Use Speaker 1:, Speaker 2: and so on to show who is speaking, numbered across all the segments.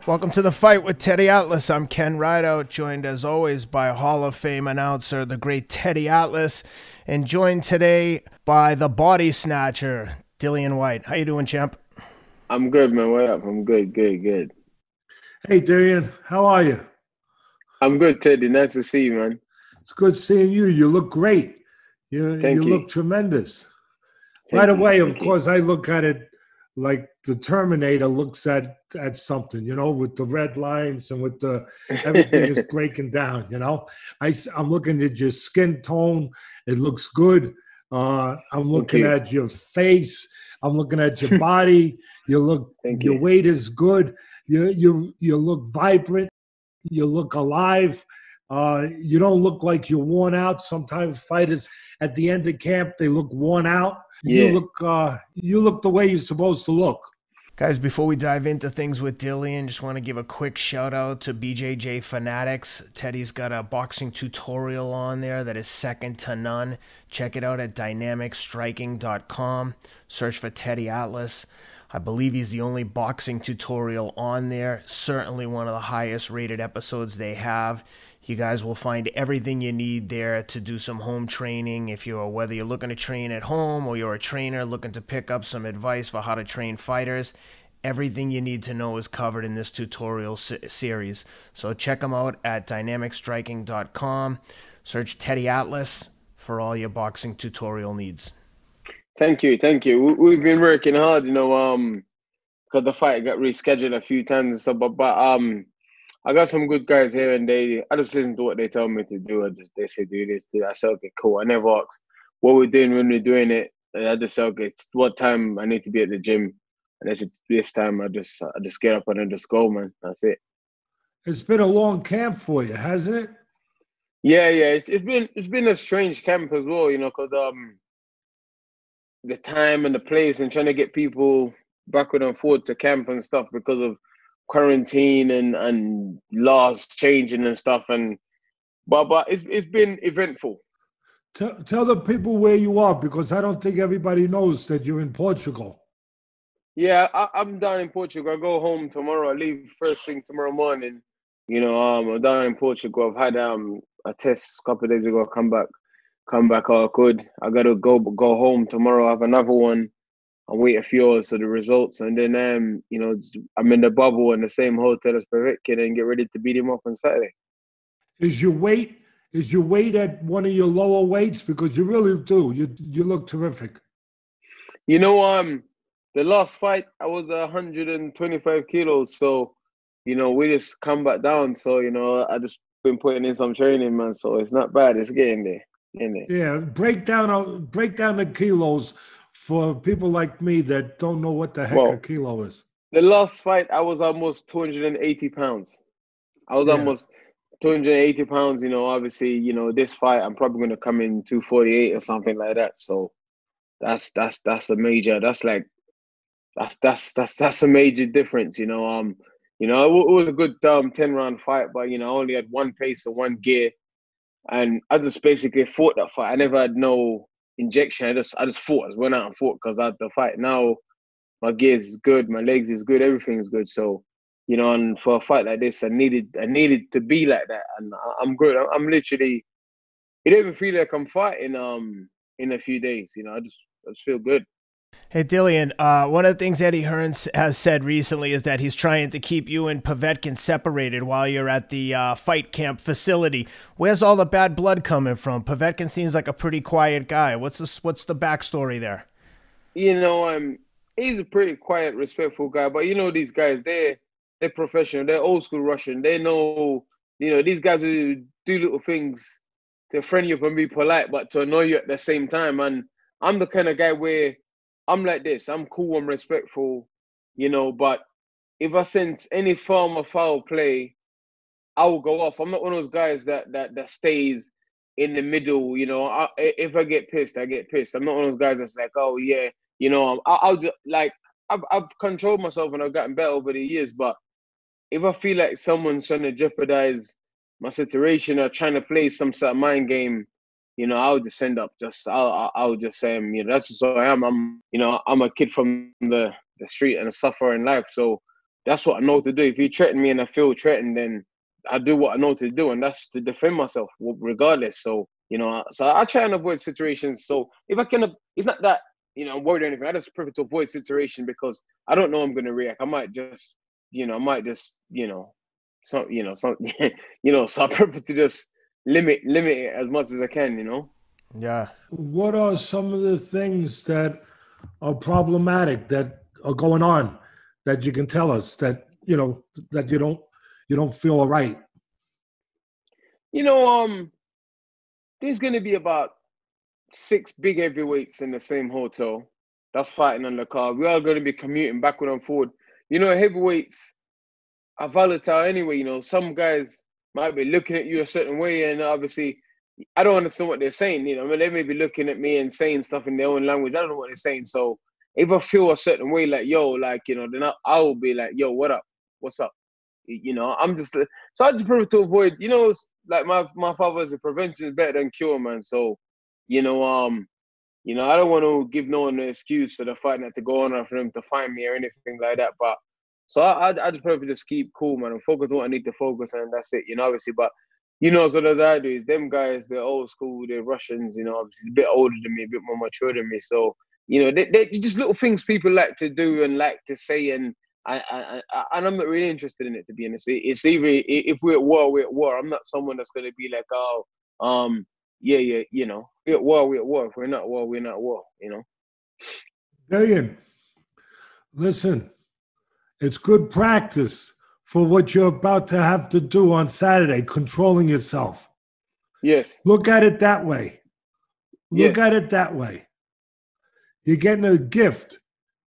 Speaker 1: Welcome to The Fight with Teddy Atlas. I'm Ken Rideout, joined as always by Hall of Fame announcer, the great Teddy Atlas, and joined today by the body snatcher, Dillian Whyte. How you doing, champ?
Speaker 2: I'm good, man. What up? I'm good, good.
Speaker 3: Hey, Dillian, how are you?
Speaker 2: I'm good, Teddy. Nice to see you, man.
Speaker 3: It's good seeing you. You look great. You
Speaker 2: Thank you.
Speaker 3: look tremendous. By
Speaker 2: Thank
Speaker 3: the
Speaker 2: you.
Speaker 3: way, of
Speaker 2: Thank you.
Speaker 3: course, I look at it like the Terminator looks at something, with the red lines and with the everything is breaking down. I'm looking at your skin tone. It looks good. I'm
Speaker 2: Thank
Speaker 3: looking
Speaker 2: you.
Speaker 3: at your face. I'm looking at your body.
Speaker 2: Thank
Speaker 3: Your
Speaker 2: you.
Speaker 3: weight is good. You look vibrant. You look alive. You don't look like you're worn out. Sometimes fighters at the end of camp, they look worn out.
Speaker 2: Yeah.
Speaker 3: You look the way you're supposed to look.
Speaker 1: Guys, before we dive into things with Dillian, just want to give a quick shout out to BJJ Fanatics. Teddy's got a boxing tutorial on there that is second to none. Check it out at dynamicstriking.com. Search for Teddy Atlas. I believe he's the only boxing tutorial on there. Certainly one of the highest rated episodes they have. You guys will find everything you need there to do some home training. Whether you're looking to train at home or you're a trainer looking to pick up some advice for how to train fighters, everything you need to know is covered in this tutorial series. So check them out at dynamicstriking.com. Search Teddy Atlas for all your boxing tutorial needs.
Speaker 2: Thank you. Thank you. We've been working hard, because the fight got rescheduled a few times and stuff. But I got some good guys here, and I just listen to what they tell me to do. They say do this, do that. I say okay, cool. I never ask what we're doing when we're doing it. And I just say okay, it's what time I need to be at the gym, and I said this time I just get up and I just go, man. That's it.
Speaker 3: It's been a long camp for you, hasn't it?
Speaker 2: Yeah. It's been a strange camp as well, because the time and the place and trying to get people backward and forward to camp and stuff because of quarantine and laws changing and stuff. But it's been eventful.
Speaker 3: Tell the people where you are, because I don't think everybody knows that you're in Portugal.
Speaker 2: Yeah, I'm down in Portugal. I go home tomorrow. I leave first thing tomorrow morning. I'm down in Portugal. I've had a test a couple of days ago. Come back all good. I gotta go home tomorrow. I have another one. I'll wait a few hours for the results, and then I'm in the bubble in the same hotel as Povetkin and get ready to beat him up on Saturday.
Speaker 3: Is your weight at one of your lower weights? Because you really do. You look terrific.
Speaker 2: The last fight I was 125 kilos, so we just come back down. So I just been putting in some training, man. So it's not bad. It's getting there.
Speaker 3: Yeah, break down the kilos for people like me that don't know what the heck a
Speaker 2: Well,
Speaker 3: kilo is.
Speaker 2: the last fight I was almost 280 pounds. I was
Speaker 3: Yeah.
Speaker 2: almost 280 pounds. Obviously, this fight I'm probably going to come in 248 or something like that. So that's a major. That's a major difference. It was a good 10-round fight, but I only had one pace and one gear. And I just basically fought that fight. I never had no injection. I just fought. I just went out and fought because I had the fight. Now my gears is good, my legs is good, everything's good. So, and for a fight like this, I needed to be like that. And I'm good. I'm literally. It don't even feel like I'm fighting in a few days. I just feel good.
Speaker 1: Hey, Dillian, one of the things Eddie Hearns has said recently is that he's trying to keep you and Povetkin separated while you're at the fight camp facility. Where's all the bad blood coming from? Povetkin seems like a pretty quiet guy. What's the backstory there?
Speaker 2: He's a pretty quiet, respectful guy. But these guys, they're professional. They're old school Russian. They know, these guys who do little things to friend you up and be polite, but to annoy you at the same time. And I'm the kind of guy where I'm like this. I'm cool. I'm respectful, But if I sense any form of foul play, I will go off. I'm not one of those guys that stays in the middle. If I get pissed, I get pissed. I'm not one of those guys that's like, oh yeah, I'll just like I've controlled myself and I've gotten better over the years. But if I feel like someone's trying to jeopardize my situation or trying to play some sort of mind game, I'll just send up. I'll just say, that's just who I am. I'm a kid from the street and a sufferer in life. So that's what I know to do. If you threaten me and I feel threatened, then I do what I know to do, and that's to defend myself regardless. So, so I try and avoid situations. So if I can, it's not that, I'm worried or anything. I just prefer to avoid situation because I don't know I'm going to react. I might just, so, so I prefer to just limit it as much as I can,
Speaker 1: Yeah.
Speaker 3: What are some of the things that are problematic that are going on that you can tell us that that you don't feel are right?
Speaker 2: There's going to be about 6 big heavyweights in the same hotel that's fighting on the card. We are going to be commuting backward and forward. Heavyweights are volatile anyway. Some guys might be looking at you a certain way, and obviously I don't understand what they're saying. They may be looking at me and saying stuff in their own language. I don't know what they're saying. So if I feel a certain way, like, then I will be like, yo, what up? What's up? I'm just, so I just prefer to avoid, like my father said, prevention is better than cure, man. So, I don't want to give no one an excuse for the fight not to go on or for them to find me or anything like that. But so I just prefer to just keep cool, man, and focus on what I need to focus on, and that's it, obviously. But so as I do is them guys, they're old school, they're Russians, obviously a bit older than me, a bit more mature than me. So, they just little things people like to do and like to say, and I'm not really interested in it, to be honest. It's either if we're at war, we're at war. I'm not someone that's going to be like, yeah, we're at war, we're at war. If we're not at war, we're not at war,
Speaker 3: Dillian, listen, it's good practice for what you're about to have to do on Saturday, controlling yourself.
Speaker 2: Yes.
Speaker 3: Look at it that way. Look at it that way. You're getting a gift.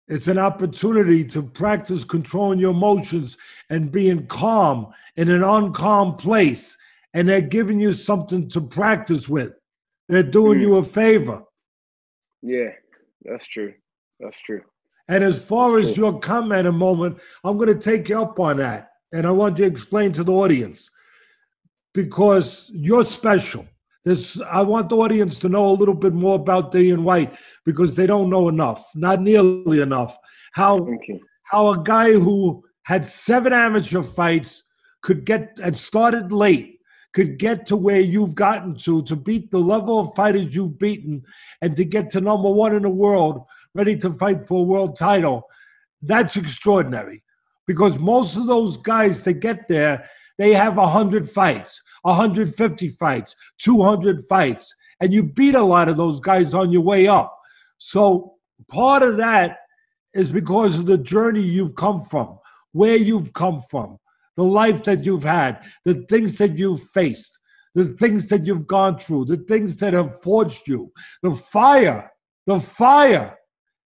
Speaker 3: It's an opportunity to practice controlling your emotions and being calm in an uncalm place. And they're giving you something to practice with. They're doing you a favor.
Speaker 2: Yeah, that's true. That's true.
Speaker 3: And as far as your comment a moment, I'm going to take you up on that. And I want you to explain to the audience, because you're special. I want the audience to know a little bit more about Dillian Whyte, because they don't know enough, not nearly enough. How a guy who had 7 amateur fights and started late, could get to where you've gotten to beat the level of fighters you've beaten, and to get to number 1 in the world, ready to fight for a world title. That's extraordinary, because most of those guys that get there, they have 100 fights, 150 fights, 200 fights, and you beat a lot of those guys on your way up. So part of that is because of the journey you've come from, where you've come from, the life that you've had, the things that you've faced, the things that you've gone through, the things that have forged you, the fire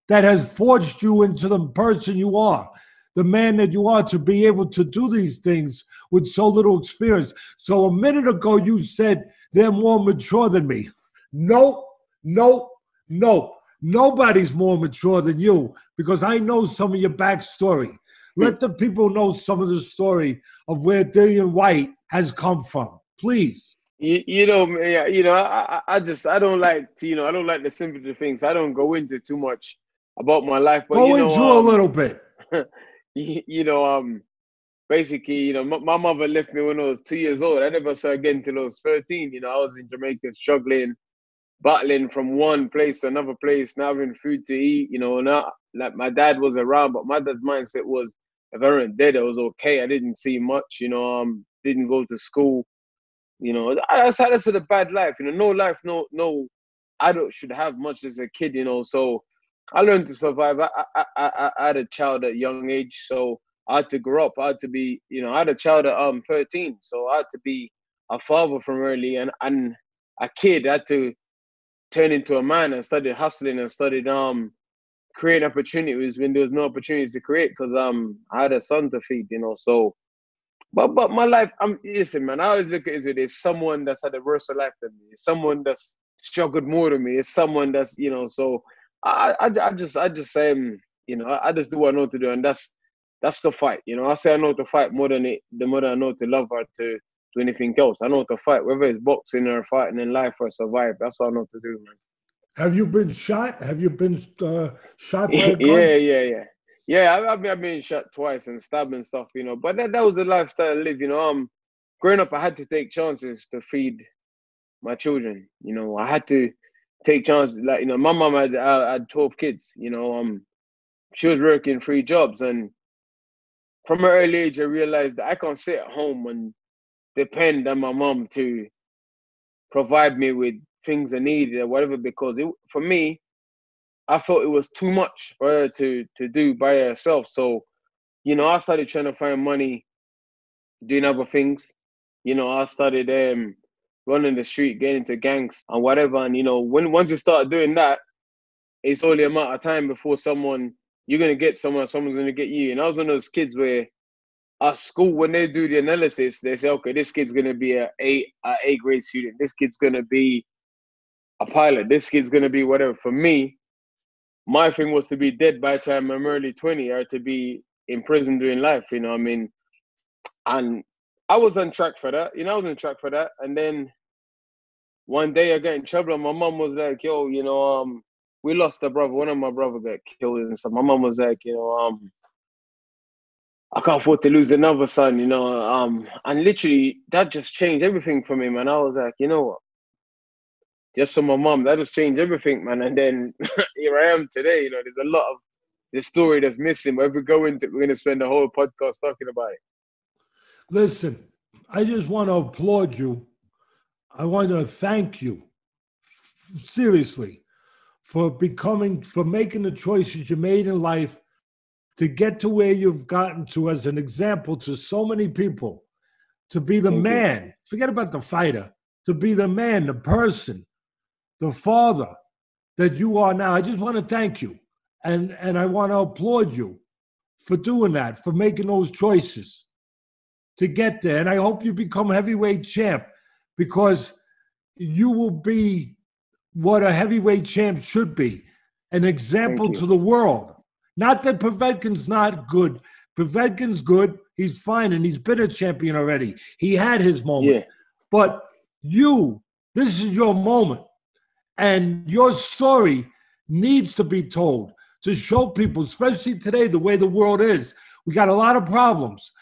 Speaker 3: that has forged you into the person you are, the man that you are, to be able to do these things with so little experience. So a minute ago, you said they're more mature than me. No. Nobody's more mature than you, because I know some of your backstory. Let the people know some of the story of where Dillian Whyte has come from, please.
Speaker 2: I don't like to, I don't like the sympathy things. I don't go into too much about my life, but
Speaker 3: go into a little bit.
Speaker 2: Basically, my mother left me when I was 2 years old. I never saw her again until I was 13. I was in Jamaica struggling, battling from one place to another place, not having food to eat, not like my dad was around, but my dad's mindset was, if I weren't dead, I was okay. I didn't see much, didn't go to school. That's a bad life. No life, no adult should have much as a kid, So I learned to survive. I had a child at a young age, so I had to grow up. I had to be, I had a child at 13, so I had to be a father from early, and a kid. I had to turn into a man and started hustling and started creating opportunities when there was no opportunities to create, because I had a son to feed, So, but my life, listen, man. I always look at it as someone that's had a worse life than me. It's someone that's struggled more than me. It's someone that's, So I just say, I just do what I know to do, and that's the fight. I say I know to fight more than I know to love or to do anything else. I know to fight, whether it's boxing or fighting in life or survive. That's what I know to do, man.
Speaker 3: Have you been shot? Have you been shot by a gun?
Speaker 2: Yeah. Yeah, I've been shot twice and stabbed and stuff, But that was the lifestyle I live, Growing up, I had to take chances to feed my children. I had to take chances. Like, my mom had 12 kids. She was working 3 jobs, and from an early age, I realized that I can't sit at home and depend on my mom to provide me with things I needed or whatever. Because for me, I felt it was too much for her to do by herself. So, I started trying to find money doing other things. I started running the street, getting into gangs and whatever. And once you start doing that, it's only a matter of time before you're gonna get someone's gonna get you. And I was one of those kids where at school, when they do the analysis, they say, okay, this kid's gonna be a A grade student. This kid's gonna be a pilot. This kid's gonna be whatever. For me, my thing was to be dead by the time I'm early 20 or to be in prison doing life. You know what I mean? And I was on track for that. I was on track for that. And then one day I got in trouble and my mom was like, yo, we lost a brother. One of my brothers got killed and stuff. My mom was like, I can't afford to lose another son, and literally that just changed everything for me, man. I was like, you know what? Just for my mom, that just changed everything, man. And then here I am today. There's a lot of this story that's missing. But if we go into it, we're gonna spend the whole podcast talking about it.
Speaker 3: Listen, I just want to applaud you. I want to thank you, seriously, for making the choices you made in life to get to where you've gotten to as an example to so many people, to be the man, forget about the fighter, to be the man, the person, the father that you are now. I just want to thank you. And I want to applaud you for doing that, for making those choices to get there. And I hope you become heavyweight champ, because you will be what a heavyweight champ should be, an example to the world. Not that Povetkin's not good. Povetkin's good. He's fine, and he's been a champion already. He had his moment. Yeah. But this is your moment. And your story needs to be told to show people, especially today, the way the world is. We got a lot of problems.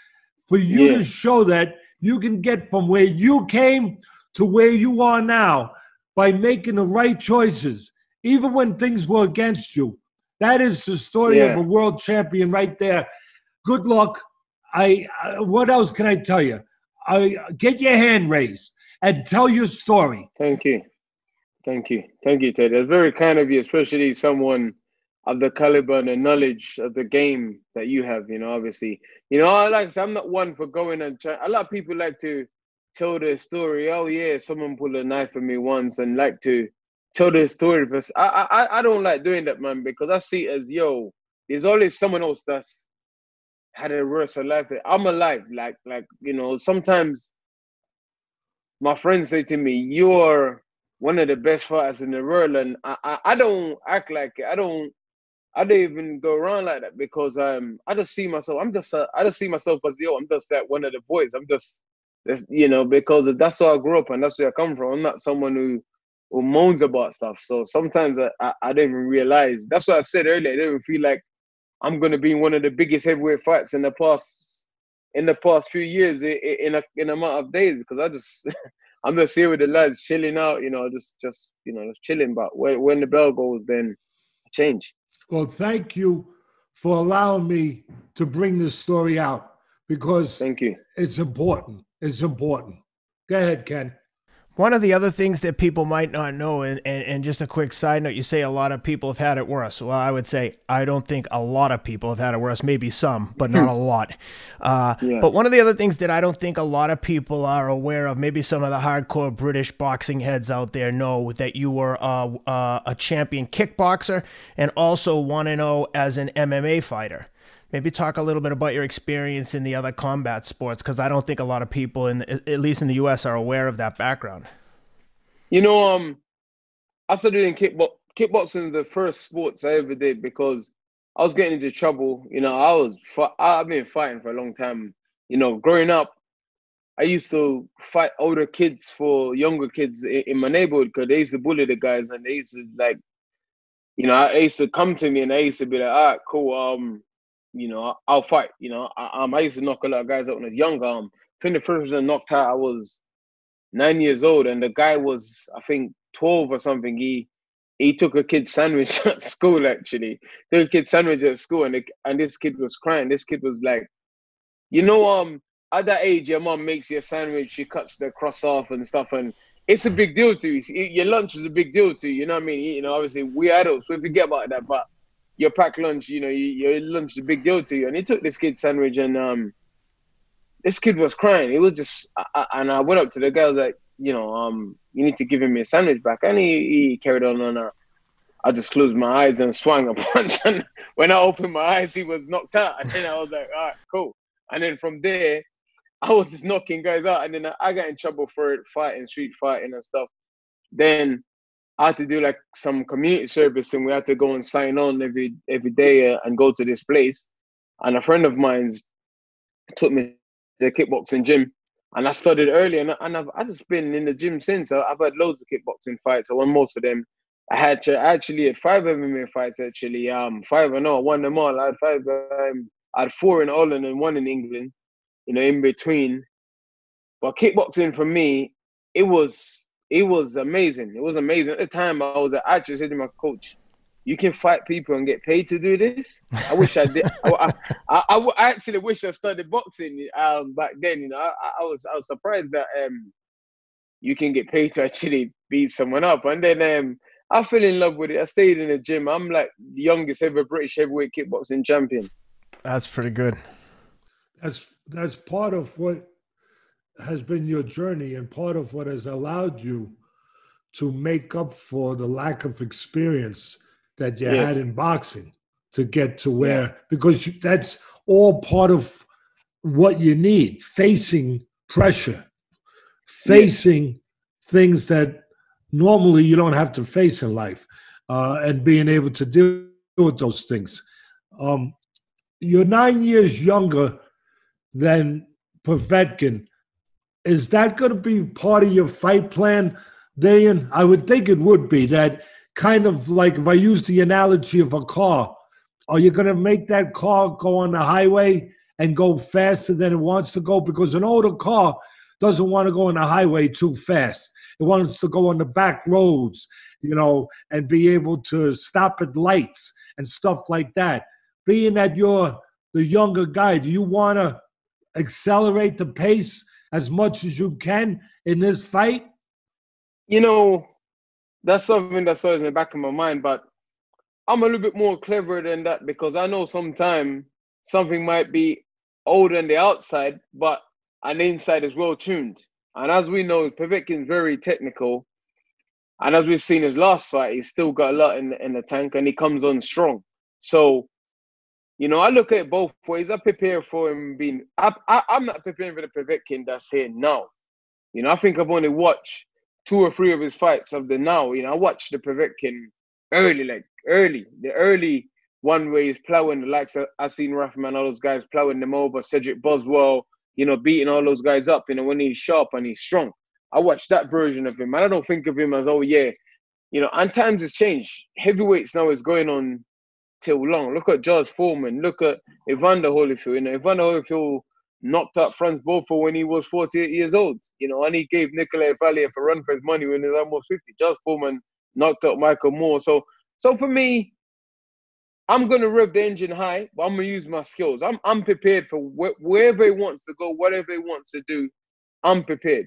Speaker 3: For you to show that you can get from where you came to where you are now by making the right choices, even when things were against you. That is the story of a world champion right there. Good luck. What else can I tell you? Get your hand raised and tell your story.
Speaker 2: Thank you. Thank you. Thank you, Ted. That's very kind of you, especially someone of the caliber and the knowledge of the game that you have, obviously. I'm not one for going and try. A lot of people like to tell their story. Oh, yeah, someone pulled a knife on me once, and like to tell their story. But I don't like doing that, man, because I see it as, there's always someone else that's had a worse life. I'm alive. Like, sometimes my friends say to me, you're one of the best fighters in the world. And I don't act like it. I don't even go around like that, because I just see myself. I just see myself as I'm just like one of the boys. I'm just because that's where I grew up and that's where I come from. I'm not someone who moans about stuff. So sometimes I don't even realize. That's what I said earlier. I don't even feel like I'm gonna be in one of the biggest heavyweight fights in the past few years in a amount of days, because I'm just here with the lads chilling out, just chilling. But when the bell goes, then I change.
Speaker 3: Well, thank you for allowing me to bring this story out, because
Speaker 2: thank you.
Speaker 3: It's important. It's important. Go ahead, Ken.
Speaker 1: One of the other things that people might not know, and just a quick side note, you say a lot of people have had it worse. Well, I would say I don't think a lot of people have had it worse. Maybe some, but not a lot. But one of the other things that I don't think a lot of people are aware of, maybe some of the hardcore British boxing heads out there know, that you were a champion kickboxer and also 1-0 as an MMA fighter. Maybe talk a little bit about your experience in the other combat sports, because I don't think a lot of people, at least in the U.S., are aware of that background.
Speaker 2: I started doing kickboxing is the first sports I ever did, because I was getting into trouble. I've been fighting for a long time. Growing up, I used to fight older kids for younger kids in my neighborhood, because they used to bully the guys, and they used to they used to come to me and they used to be like, all right, cool. I'll fight. I used to knock a lot of guys out when I was younger. I think the first person I knocked out, I was 9 years old, and the guy was, I think, 12 or something. He took a kid's sandwich at school. Actually, took a kid's sandwich at school, and this kid was crying. This kid was like, at that age, your mom makes you a sandwich, she cuts the crust off and stuff, and it's a big deal to you. Your lunch is a big deal to you. You know what I mean? Obviously we adults, we forget about that, but your packed lunch, your lunch is a big deal to you. And he took this kid's sandwich, and this kid was crying. He was just, and I went up to the guy, I was like, you need to give him a sandwich back. And he carried on, and I just closed my eyes and swung a punch. And when I opened my eyes, he was knocked out. And then I was like, all right, cool. And then from there, I was just knocking guys out. And then I got in trouble for it, street fighting and stuff. Then I had to do like some community service, and we had to go and sign on every day and go to this place. And a friend of mine took me to the kickboxing gym, and I started early, and I've just been in the gym since. I've had loads of kickboxing fights. I won most of them. I actually had 5 MMA fights. Actually, 5. I know I won them all. I had 5. I had 4 in Ireland and 1 in England. In between. But kickboxing for me, it was amazing. It was amazing. At the time, I actually said to my coach, "You can fight people and get paid to do this." I wish I did. I actually wish I started boxing back then. I was surprised that you can get paid to actually beat someone up. And then I fell in love with it. I stayed in the gym. I'm like the youngest ever British heavyweight kickboxing champion.
Speaker 1: That's pretty good.
Speaker 3: That's part of what has been your journey, and part of what has allowed you to make up for the lack of experience that you had in boxing to get to where, because that's all part of what you need, facing pressure, facing things that normally you don't have to face in life, and being able to deal with those things. You're 9 years younger than Povetkin. Is that going to be part of your fight plan, Dillian? I would think it would be. That kind of like, if I use the analogy of a car, are you going to make that car go on the highway and go faster than it wants to go? Because an older car doesn't want to go on the highway too fast. It wants to go on the back roads, and be able to stop at lights and stuff like that. Being that you're the younger guy, do you want to accelerate the pace as much as you can in this fight?
Speaker 2: That's something that's always in the back of my mind, but I'm a little bit more clever than that, because I know sometimes something might be old on the outside, but on the inside is well tuned. And as we know, Povetkin's very technical. And as we've seen his last fight, he's still got a lot in the tank, and he comes on strong. So, I look at it both ways. I prepare for him being... I'm not preparing for the Povetkin that's here now. I think I've only watched 2 or 3 of his fights of the now. I watched the Povetkin the early one where he's plowing the likes of Asim Rahman, all those guys plowing them over, Cedric Boswell, beating all those guys up, when he's sharp and he's strong. I watched that version of him. I don't think of him as, and times has changed. Heavyweights now is going on till long. Look at George Foreman. Look at Evander Holyfield. Evander Holyfield knocked out Franz Botha when he was 48 years old. And he gave Nikolai Valiev a run for his money when he was almost 50. George Foreman knocked out Michael Moore. So for me, I'm gonna rev the engine high, but I'm gonna use my skills. I'm prepared for wherever he wants to go, whatever he wants to do. I'm prepared.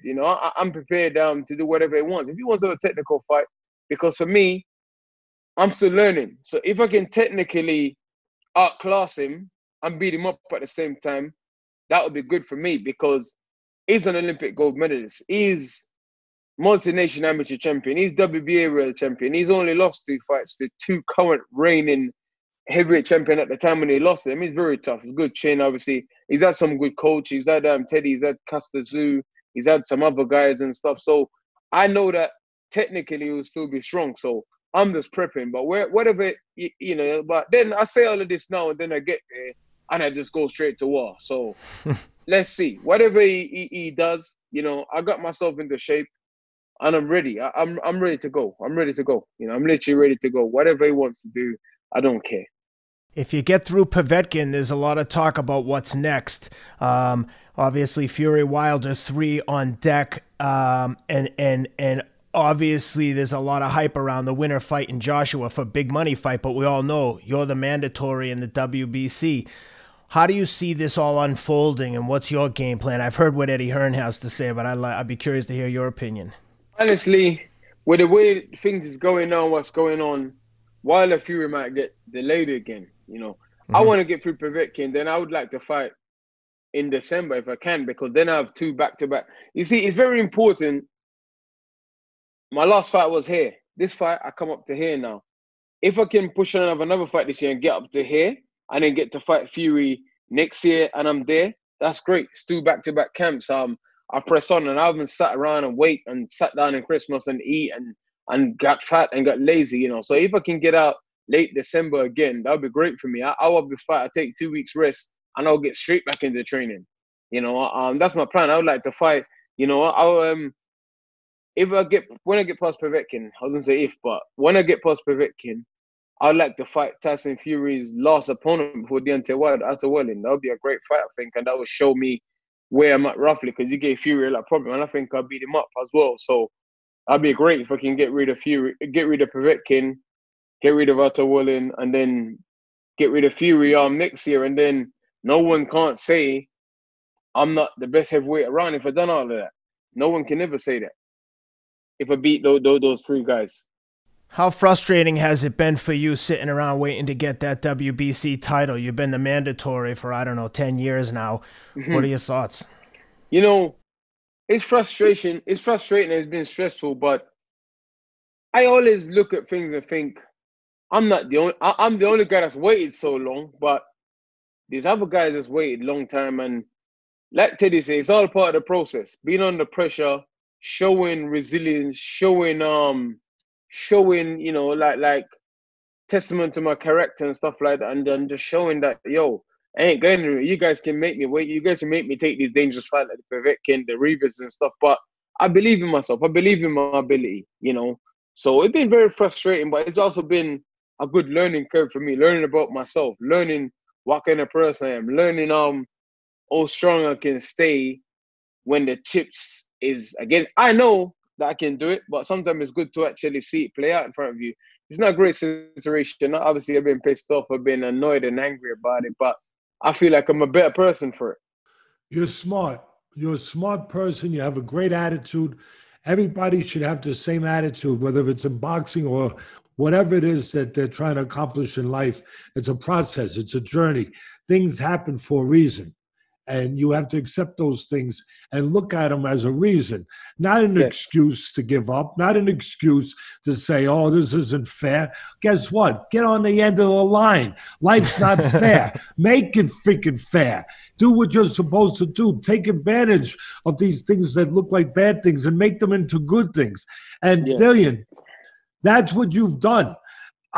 Speaker 2: I'm prepared to do whatever he wants. If he wants to have a technical fight, because for me, I'm still learning. So if I can technically outclass him and beat him up at the same time, that would be good for me, because he's an Olympic gold medalist. He's multi-nation amateur champion. He's WBA world champion. He's only lost 2 fights to 2 current reigning heavyweight champion at the time when he lost him. He's very tough. He's a good trainer, obviously. He's had some good coach. He's had Teddy. He's had Castazu. He's had some other guys and stuff. So I know that technically he will still be strong. So I'm just prepping. But whatever, but then I say all of this now, and then I get there and I just go straight to war. So let's see. Whatever he does, I got myself into shape. And I'm ready. I'm ready to go. I'm ready to go. I'm literally ready to go. Whatever he wants to do, I don't care.
Speaker 1: If you get through Povetkin, there's a lot of talk about what's next. Obviously, Fury Wilder 3 on deck, and obviously there's a lot of hype around the winner fighting Joshua for big money fight. But we all know you're the mandatory in the WBC. How do you see this all unfolding, and what's your game plan? I've heard what Eddie Hearn has to say, but I'd be curious to hear your opinion.
Speaker 2: Honestly, with the way things is going on, what's going on, Wilder Fury might get delayed again. You know, I want to get through Povetkin, then I would like to fight in December if I can, because then I have 2 back-to-back. You see, it's very important. My last fight was here. This fight, I come up to here now. If I can push on another fight this year and get up to here, and then get to fight Fury next year, and I'm there, that's great. It's 2 back-to-back camps. I press on, and I haven't sat around and wait and sat down in Christmas and eat and got fat and got lazy, you know. So if I can get out late December again, that would be great for me. I'll have this fight. I take 2 weeks rest, and I'll get straight back into training. You know, that's my plan. I would like to fight. You know, when I get past Povetkin, I was gonna say if, but when I get past Povetkin, I'd like to fight Tyson Fury's last opponent before Dillian Whyte after Welling. That would be a great fight, I think, and that would show me where I'm at roughly, because he gave Fury a lot of problem, and I think I'll beat him up as well. So that'd be great if I can get rid of Fury, get rid of Povetkin, get rid of Otto Welling, and then get rid of Fury next year, and then no one can't say I'm not the best heavyweight around if I've done all of that. No one can ever say that if I beat those 3 guys.
Speaker 1: How frustrating has it been for you sitting around waiting to get that WBC title? You've been the mandatory for, 10 years now. What are your thoughts?
Speaker 2: You know, it's frustration. It's frustrating. It's been stressful, but I always look at things and think, I'm the only guy that's waited so long, but there's other guys that's waited a long time. And like Teddy says, it's all part of the process. Being under pressure, showing resilience, showing, you know, like testament to my character and stuff like that, and then just showing that, yo, I ain't going to. You guys can make me wait. You guys can make me take these dangerous fights like the Povetkin, the Reavers and stuff. But I believe in myself. I believe in my ability, you know. So it's been very frustrating, but it's also been a good learning curve for me, learning about myself, learning what kind of person I am, learning how strong I can stay when the chips is against. I know that I can do it, but sometimes it's good to actually see it play out in front of you. It's not a great situation. Obviously, I've been pissed off, I've been annoyed and angry about it, but I feel like I'm a better person for it.
Speaker 3: You're smart. You're a smart person. You have a great attitude. Everybody should have the same attitude, whether it's in boxing or whatever it is that they're trying to accomplish in life. It's a process. It's a journey. Things happen for a reason. And you have to accept those things and look at them as a reason, not an excuse to give up, not an excuse to say, oh, this isn't fair. Guess what? Get on the end of the line. Life's not fair. Make it freaking fair. Do what you're supposed to do. Take advantage of these things that look like bad things and make them into good things. And Dillian, that's what you've done.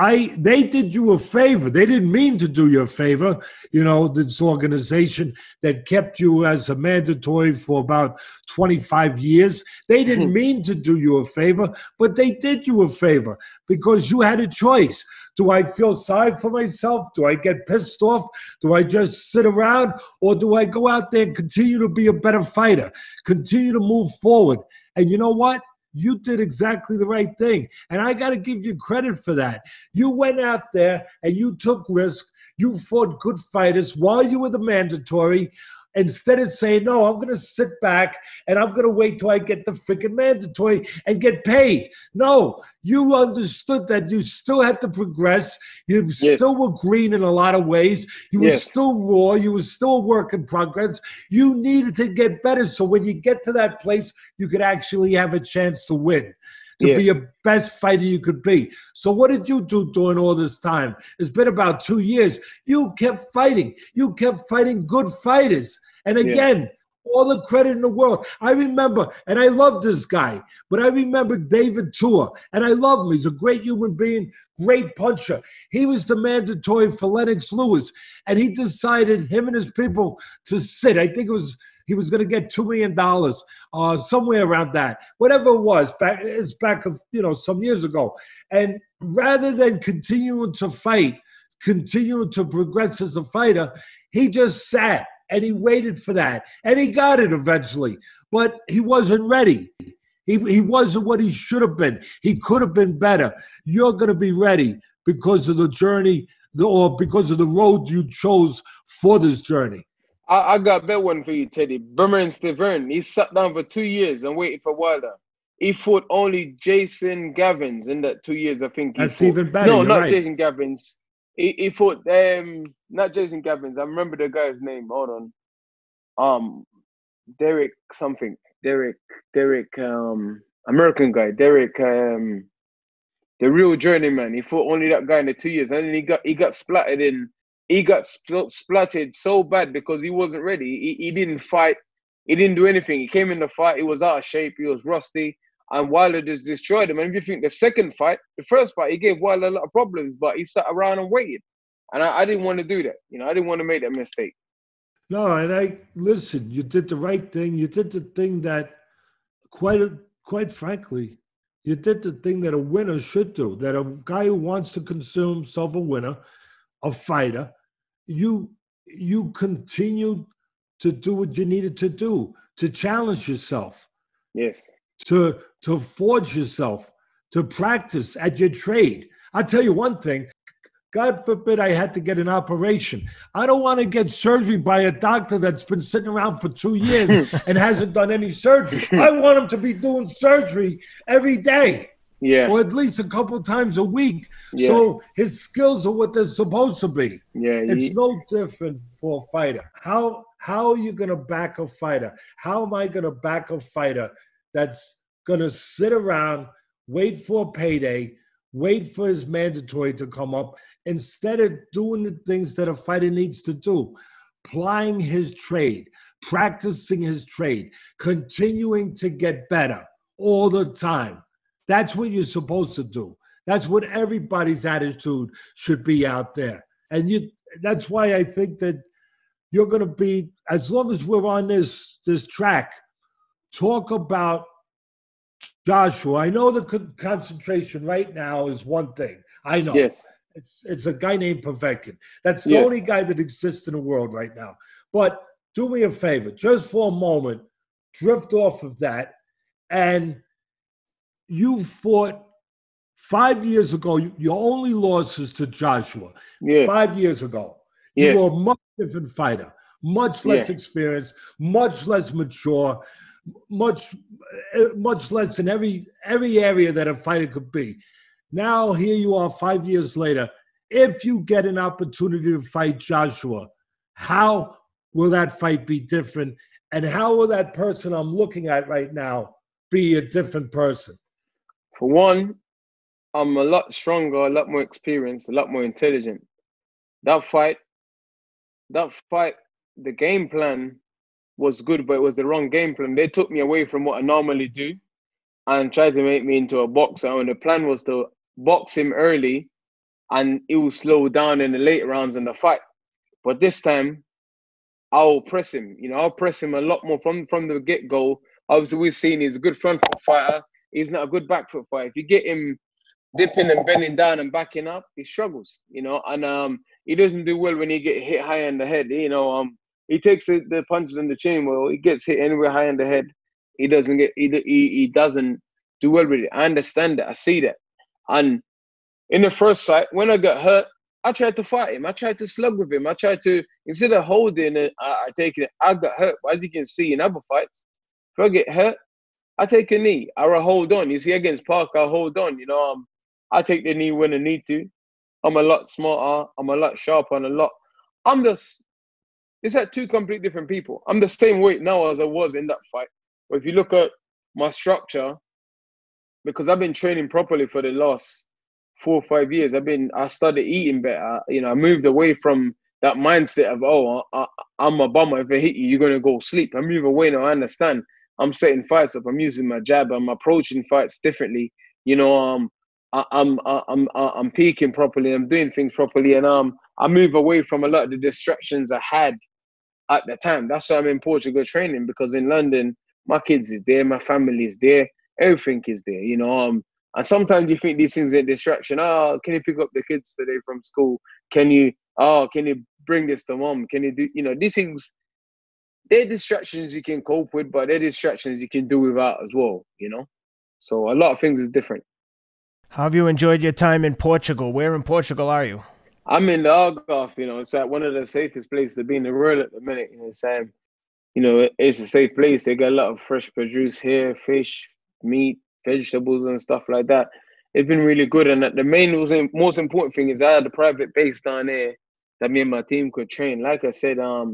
Speaker 3: They did you a favor. They didn't mean to do you a favor. You know, this organization that kept you as a mandatory for about 25 years. They didn't mean to do you a favor, but they did you a favor because you had a choice. Do I feel sorry for myself? Do I get pissed off? Do I just sit around? Or do I go out there and continue to be a better fighter? Continue to move forward? And you know what? You did exactly the right thing. And I got to give you credit for that. You went out there and you took risks. You fought good fighters while you were the mandatory. Instead of saying, no, I'm going to sit back and I'm going to wait till I get the freaking mandatory and get paid. No, you understood that you still had to progress. You still were green in a lot of ways. You were still raw. You were still a work in progress. You needed to get better. So when you get to that place, you could actually have a chance to win. To be a best fighter you could be. So what did you do during all this time? It's been about 2 years. You kept fighting. You kept fighting good fighters. And again, all the credit in the world. I remember, and I love this guy, but I remember David Tua, and I love him. He's a great human being, great puncher. He was the mandatory for Lennox Lewis, and he decided, him and his people, to sit. I think he was going to get $2 million, somewhere around that. Whatever it was, back some years ago. And rather than continuing to fight continue to progress as a fighter. He just sat and he waited for that. And he got it eventually. But he wasn't ready. He wasn't what he should have been. He could have been better. You're going to be ready because of the journey or because of the road you chose for this journey.
Speaker 2: I got a better one for you, Teddy. Bermane Stiverne. He sat down for 2 years and waited for Wilder. He fought only Jason Gavins in that 2 years, I think.
Speaker 3: That's even better.
Speaker 2: No, not
Speaker 3: right.
Speaker 2: Jason Gavins. He fought not Jason Gavins. I remember the guy's name. Hold on. Derek something. Derek, American guy. Derek, the real journeyman. He fought only that guy in the 2 years, and then he got splattered in. He got splattered so bad because he wasn't ready. He didn't fight. He didn't do anything. He came in the fight. He was out of shape. He was rusty. And Wilder just destroyed him. And if you think the first fight, he gave Wilder a lot of problems, but he sat around and waited. And I didn't want to do that. I didn't want to make that mistake.
Speaker 3: No, and listen, you did the right thing. You did the thing that, quite frankly, you did the thing that a winner should do, that a guy who wants to consider himself a winner, a fighter, you continued to do what you needed to do, to challenge yourself.
Speaker 2: Yes.
Speaker 3: To forge yourself, to practice at your trade. I'll tell you one thing, God forbid I had to get an operation. I don't want to get surgery by a doctor that's been sitting around for 2 years and hasn't done any surgery. I want him to be doing surgery every day.
Speaker 2: Yeah.
Speaker 3: Or at least a couple times a week.
Speaker 2: Yeah.
Speaker 3: So his skills are what they're supposed to be.
Speaker 2: Yeah.
Speaker 3: It's no different for a fighter. How are you going to back a fighter? How am I going to back a fighter that's going to sit around, wait for a payday, wait for his mandatory to come up, instead of doing the things that a fighter needs to do, plying his trade, practicing his trade, continuing to get better all the time. That's what you're supposed to do. That's what everybody's attitude should be out there. And that's why I think that you're going to be, as long as we're on this track, talk about Joshua. I know the concentration right now is one thing. I know.
Speaker 2: Yes.
Speaker 3: It's a guy named Povetkin. That's the only guy that exists in the world right now. But do me a favor, just for a moment, drift off of that. And you fought 5 years ago. Your only loss is to Joshua.
Speaker 2: Yeah.
Speaker 3: 5 years ago.
Speaker 2: Yes.
Speaker 3: You were a much different fighter, much less experienced, much less mature, much less in every area that a fighter could be. Now here you are 5 years later. If you get an opportunity to fight Joshua, how will that fight be different? And how will that person I'm looking at right now be a different person?
Speaker 2: For one, I'm a lot stronger, a lot more experienced, a lot more intelligent. That fight, the game plan was good, but it was the wrong game plan. They took me away from what I normally do and tried to make me into a boxer. And the plan was to box him early and it will slow down in the late rounds in the fight. But this time, I'll press him. I'll press him a lot more from the get-go. Obviously, we've seen he's a good front foot fighter. He's not a good back foot fighter. If you get him dipping and bending down and backing up, he struggles, and he doesn't do well when he get hit high in the head. He takes the punches in the chin. Well, he gets hit anywhere high in the head. He doesn't do well with it. I understand that. I see that. And in the first fight, when I got hurt, I tried to fight him. I tried to slug with him. I tried to, instead of holding it, I take it. I got hurt. But as you can see in other fights, if I get hurt, I take a knee. I hold on. You see, against Parker, I hold on. I take the knee when I need to. I'm a lot smarter. I'm a lot sharper and it's like two complete different people. I'm the same weight now as I was in that fight. But if you look at my structure, because I've been training properly for the last 4 or 5 years, I started eating better. I moved away from that mindset of, I'm a bummer. If I hit you, you're going to go sleep. I move away now. I understand. I'm setting fights up. I'm using my jab. I'm approaching fights differently. I'm peaking properly. I'm doing things properly, and I move away from a lot of the distractions I had at the time. That's why I'm in Portugal training, because in London, my kids is there, my family is there, everything is there. And sometimes you think these things are a distraction. Oh, can you pick up the kids today from school? Can you bring this to mom? Can you do, these things, they're distractions you can cope with, but they're distractions you can do without as well, So a lot of things is different.
Speaker 1: How have you enjoyed your time in Portugal? Where in Portugal are you?
Speaker 2: I'm in the Algarve, it's like one of the safest places to be in the world at the minute, Sam. It's a safe place. They got a lot of fresh produce here, fish, meat, vegetables and stuff like that. It's been really good. And the most important thing is I had a private base down there that me and my team could train. Like I said, I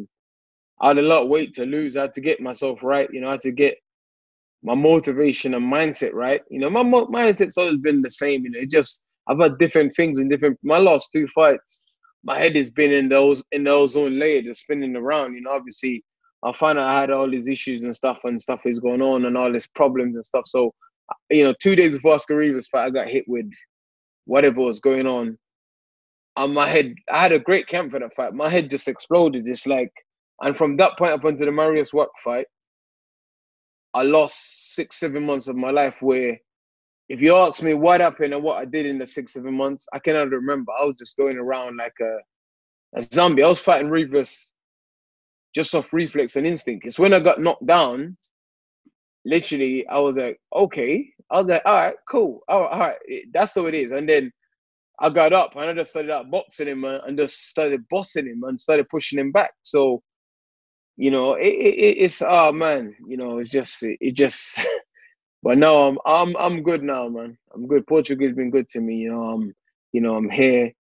Speaker 2: had a lot of weight to lose. I had to get myself right. I had to get my motivation and mindset right. My mindset's always been the same. It just, I've had different things and my last 2 fights, my head has been in the ozone layer, just spinning around. Obviously, I found out I had all these issues and stuff is going on and all these problems and stuff. So, 2 days before Oscar Rivas fight, I got hit with whatever was going on. My head, I had a great camp for that fight. My head just exploded. It's like, and from that point up until the Marius Wack fight, I lost 6-7 months of my life where if you ask me what happened and what I did in the 6-7 months, I cannot remember. I was just going around like a zombie. I was fighting Rivas just off reflex and instinct. It's when I got knocked down, literally, I was like, okay. I was like, all right, cool. All right, that's how it is. And then I got up and I just started out boxing him and just started bossing him and started pushing him back. So, it's oh man, it just. But no, I'm good now, man. I'm good. Portugal's been good to me. I'm here,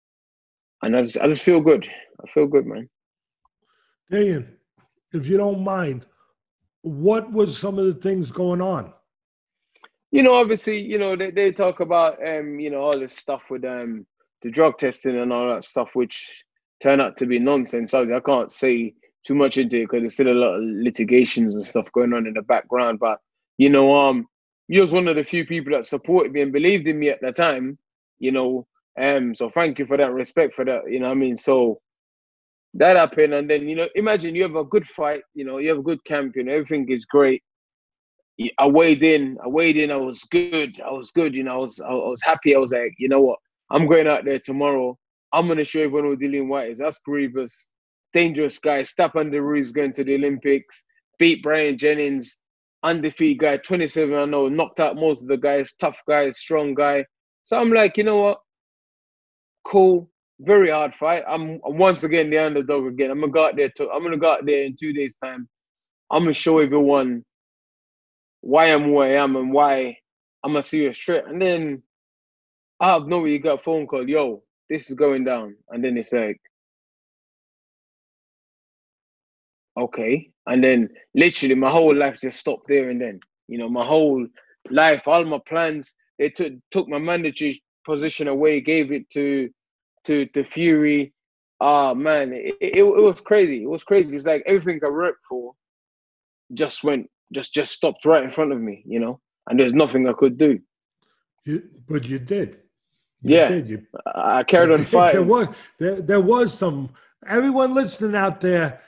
Speaker 2: and I just feel good. I feel good, man.
Speaker 3: Dillian, if you don't mind, what was some of the things going on?
Speaker 2: Obviously, they talk about all this stuff with the drug testing and all that stuff, which turned out to be nonsense. I can't say too much into it because there's still a lot of litigations and stuff going on in the background. But you was one of the few people that supported me and believed in me at the time. So thank you for that, respect for that. what I mean? So that happened, and then imagine you have a good fight. You have a good camp. Everything is great. I weighed in. I was good. I was happy. I was like, you know what? I'm going out there tomorrow. I'm gonna show everyone who Dillian Whyte is. That's Grievous, dangerous guy. Stapan Ruiz going to the Olympics. Beat Brian Jennings, undefeated guy, 27-0, knocked out most of the guys. Tough guy, strong guy. So I'm like, you know what? Cool. Very hard fight. I'm once again the underdog again. I'm gonna go out there in 2 days' time. I'm gonna show everyone why I'm who I am and why I'm a serious threat. And then out of nowhere, you got a phone call, yo, this is going down. And then it's like, okay. And then literally my whole life just stopped there and then. My whole life, all my plans, they took my mandatory position away, gave it to Fury. Man, it was crazy. It was crazy. It's like everything I worked for just stopped right in front of me, and there's nothing I could do.
Speaker 3: But you did.
Speaker 2: I carried on fighting.
Speaker 3: There was some, everyone listening out there,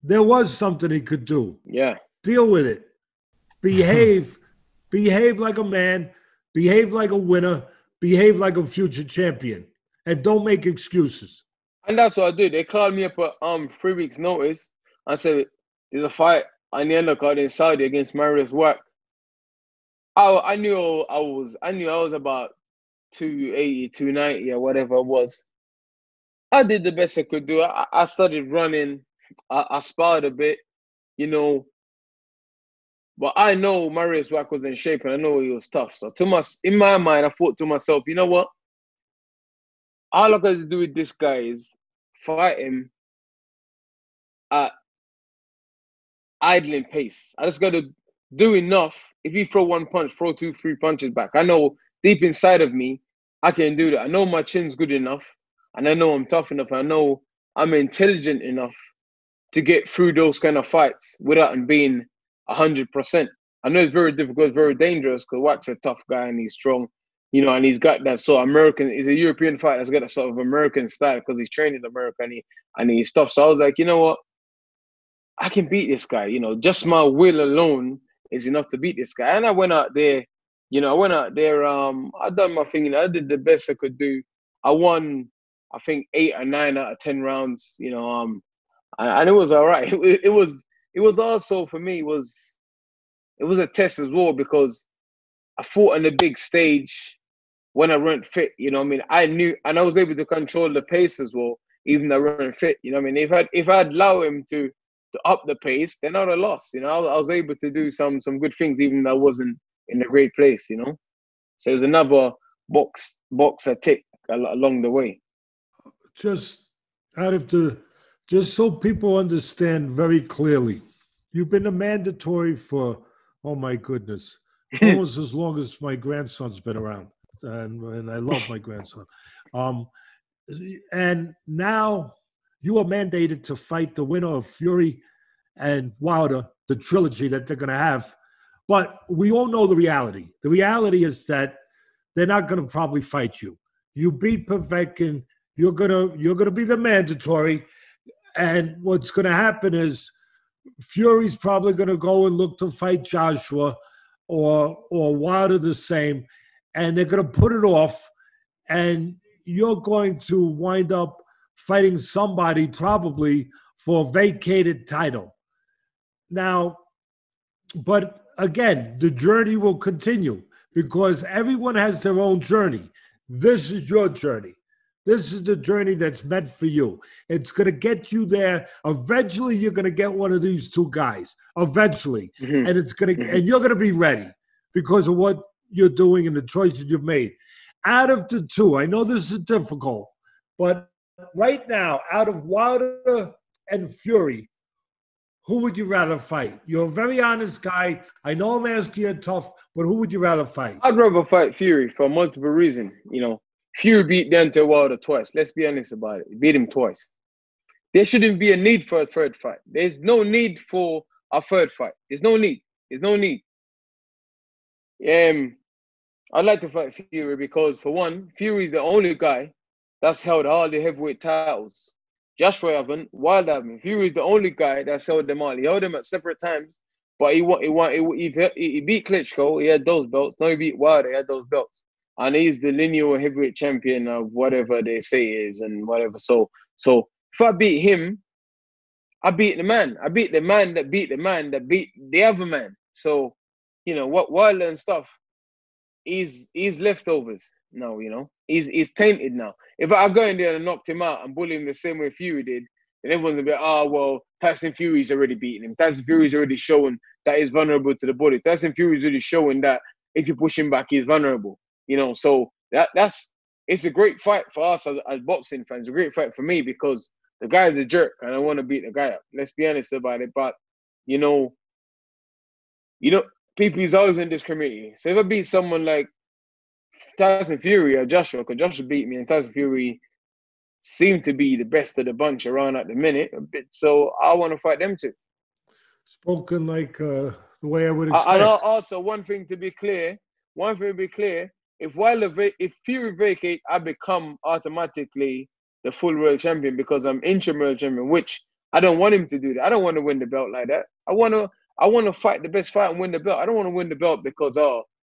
Speaker 3: there was something he could do.
Speaker 2: Yeah.
Speaker 3: Deal with it. Behave. Behave like a man. Behave like a winner. Behave like a future champion. And don't make excuses.
Speaker 2: And that's what I did. They called me up at 3 weeks' notice. I said, there's a fight on the undercard in Saudi against Marius Wack. I knew I was about 280, 290 or whatever it was. I did the best I could do. I started running. I sparred a bit, but I know Marius Wack was in shape and I know he was tough. So in my mind, I thought to myself, you know what? All I got to do with this guy is fight him at idling pace. I just got to do enough. If you throw one punch, throw 2-3 punches back. I know deep inside of me, I can do that. I know my chin's good enough, and I know I'm tough enough. I know I'm intelligent enough to get through those kind of fights without being 100%. I know it's very difficult, very dangerous because Wack's a tough guy and he's strong, and he's got that sort of American. He's a European fighter that's got that sort of American style because he's trained in America and he's tough. So I was like, you know what? I can beat this guy. Just my will alone is enough to beat this guy. And I went out there You know, I went out there. I done my thing. I did the best I could do. I won, I think 8 or 9 out of 10 rounds. You know, and it was all right. It was also for me. It was a test as well because I fought on the big stage when I weren't fit. You know, what I mean, I knew, and I was able to control the pace as well, even though I weren't fit. You know, what I mean, if I'd allow him to up the pace, then I'd have lost. You know, I was able to do some good things, even though I wasn't in a great place. You know. So it was another box I tick along the way.
Speaker 3: Just out of the, just so people understand very clearly, you've been a mandatory for, oh my goodness, almost as long as my grandson's been around, and I love my grandson. And now you are mandated to fight the winner of Fury and Wilder, the trilogy that they're going to have. But we all know the reality. The reality is that they're not going to probably fight you. You beat Povetkin, you're gonna be the mandatory, and what's going to happen is Fury's probably going to go and look to fight Joshua, or Wilder the same, and they're going to put it off, and you're going to wind up fighting somebody probably for a vacated title. Now, but again, the journey will continue because everyone has their own journey. This is your journey. This is the journey that's meant for you. It's going to get you there. Eventually, you're going to get one of these two guys. Eventually, and it's going to, and you're going to be ready because of what you're doing and the choices you've made. Out of the two, I know this is difficult, but right now, out of Wilder and Fury, who would you rather fight? You're a very honest guy. I know I'm asking you tough, but who would you rather fight?
Speaker 2: I'd rather fight Fury for multiple reasons. You know, Fury beat Deontay Wilder twice. Let's be honest about it. He beat him twice. There shouldn't be a need for a third fight. There's no need for a third fight. There's no need. There's no need. I'd like to fight Fury because, for one, Fury's the only guy that's held all the heavyweight titles. Joshua haven't, Wilder haven't. Fury's the only guy that's held them all. He held them at separate times, but he beat Klitschko. He had those belts. No, he beat Wilder. He had those belts, and he's the lineal heavyweight champion of whatever they say is and whatever. So if I beat him, I beat the man. I beat the man that beat the man that beat the other man. So, you know what, Wilder and stuff. He's leftovers now, you know. He's tainted now. If I go in there and knocked him out and bully him the same way Fury did, then everyone's gonna be like, oh well, Tyson Fury's already beaten him. Tyson Fury's already shown that he's vulnerable to the bully. Tyson Fury's already showing that if you push him back, he's vulnerable. You know, so it's a great fight for us as boxing fans. A great fight for me because the guy's a jerk and I want to beat the guy up. Let's be honest about it. But you know, people is always indiscriminate. So if I beat someone like Tyson Fury or Joshua, because Joshua beat me and Tyson Fury seemed to be the best of the bunch around at the minute, so I want to fight them too.
Speaker 3: Spoken like the way I would expect.
Speaker 2: And also, one thing to be clear, if Fury vacate, I become automatically the full world champion because I'm interim world champion, which I don't want him to do that. I don't want to win the belt like that. I want to fight the best fight and win the belt. I don't want to win the belt because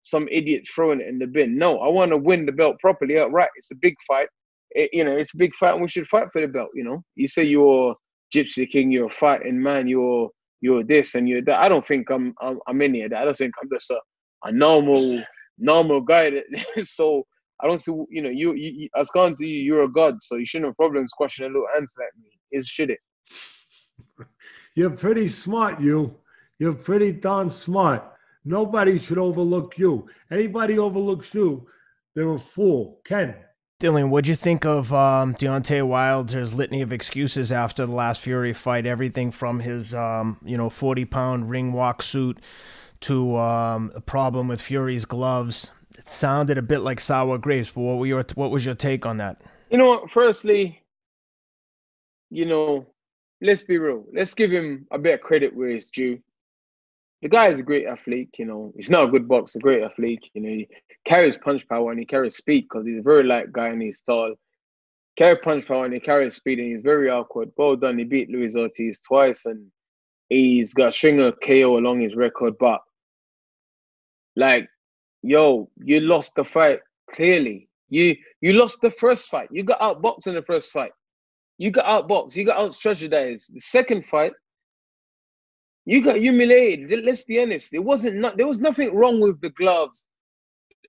Speaker 2: some idiot's throwing it in the bin. No, I want to win the belt properly outright. It's a big fight. It's a big fight and we should fight for the belt, you know. You say you're Gypsy King, you're a fighting man, you're this and you're that. I don't think I'm any of that. I don't think I'm just a normal guy that so I don't see, you know, you as gone to you, you're a god, so you shouldn't have problems squashing a little ants like me. Should it?
Speaker 3: You're pretty smart, You're pretty darn smart. Nobody should overlook you. Anybody overlooks you, they're a fool. Ken.
Speaker 1: Dillian, what'd you think of Deontay Wilder's litany of excuses after the last Fury fight? Everything from his 40-pound ring walk suit to a problem with Fury's gloves. It sounded a bit like sour grapes, but what was your take on that?
Speaker 2: You know what? Firstly, you know, let's be real. Let's give him a bit of credit where it's due. The guy is a great athlete, you know. He's not a good boxer, a great athlete. You know, he carries punch power and he carries speed because he's a very light guy and he's tall. Carries punch power and he carries speed and he's very awkward. Well done. He beat Luis Ortiz twice and he's got a string of KO along his record. But, like, yo, you lost the fight clearly. You lost the first fight. You got outboxed in the first fight. You got outboxed. You got out-strategized. The second fight, you got humiliated. Let's be honest. There was nothing wrong with the gloves.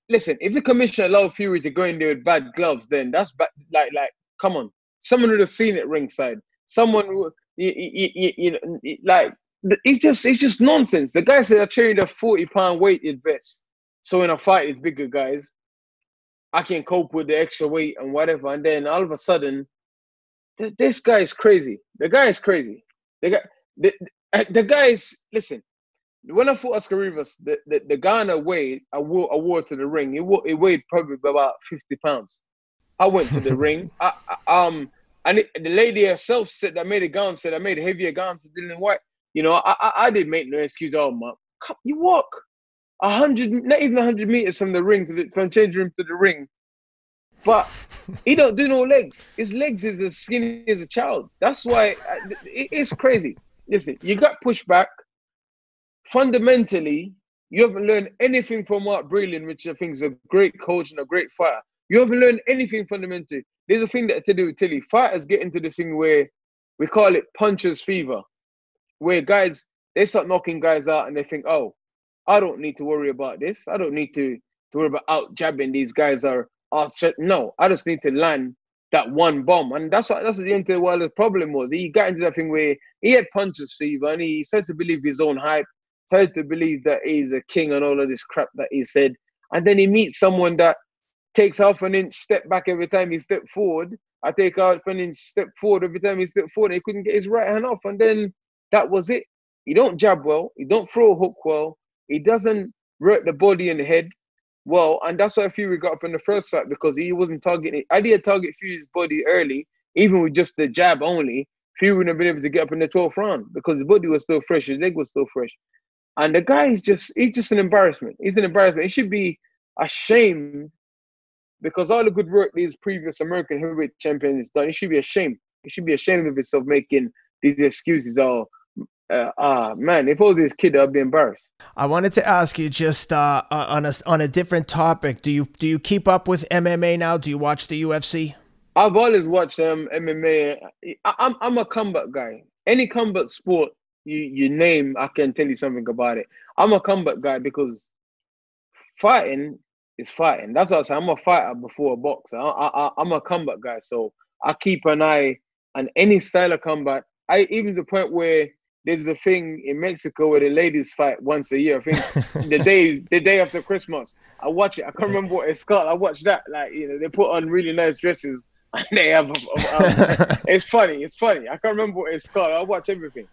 Speaker 2: Listen, if the commissioner allowed Fury to go in there with bad gloves, then that's bad. Like, come on. Someone would have seen it ringside. Someone would, like, it's just nonsense. The guy said I trained a 40-pound weighted vest. So in a fight with bigger guys, I can cope with the extra weight and whatever. And then all of a sudden, this guy is crazy. The guy is crazy. The guy is, listen, when I fought Oscar Rivas, the Ghana weighed, I wore to the ring. It weighed probably about 50 pounds. I went to the ring. And the lady herself said I made a heavier gown to Dillian Whyte. You know, I didn't make no excuse. Oh, man, you walk 100, not even 100 meters from the ring from the change room to the ring. But he don't do no legs. His legs is as skinny as a child. That's why it's crazy. Listen, you got pushed back. Fundamentally, you haven't learned anything from Mark Breland, which I think is a great coach and a great fighter. You haven't learned anything fundamentally. There's a thing that to do with Tilly. Fighters get into this thing where we call it puncher's fever, where guys, they start knocking guys out and they think, oh, I don't need to worry about this. I don't need to worry about out jabbing these guys no, I just need to land that one bomb. And that's what the Wilder's problem was. He got into that thing where he had puncher's fever and he started to believe his own hype, started to believe that he's a king and all of this crap that he said. And then he meets someone that takes half an inch step back every time he step forward. I take half an inch step forward every time he step forward. And he couldn't get his right hand off. And then that was it. He don't jab well. He don't throw a hook well. He doesn't work the body and the head well. And that's why Fury got up in the first fight, because he wasn't targeting. I did target Fury's body early, even with just the jab only. Fury wouldn't have been able to get up in the 12th round because his body was still fresh. His leg was still fresh. And the guy is he's just an embarrassment. He's an embarrassment. He should be ashamed because all the good work these previous American heavyweight champions done, he should be ashamed. He should be ashamed of himself making these excuses. Man, if I was his kid, I'd be embarrassed.
Speaker 1: I wanted to ask you just on a different topic. Do you keep up with MMA now? Do you watch the UFC?
Speaker 2: I've always watched MMA. I'm a combat guy. Any combat sport you name, I can tell you something about it. I'm a combat guy because fighting is fighting. That's what I say. I'm a fighter before a boxer. I'm a combat guy, so I keep an eye on any style of combat. Even to the point where there's a thing in Mexico where the ladies fight once a year. I think the day after Christmas. I watch it. I can't remember what it's called. I watch that. Like, you know, they put on really nice dresses and they have. It's funny. It's funny. I can't remember what it's called. I watch everything.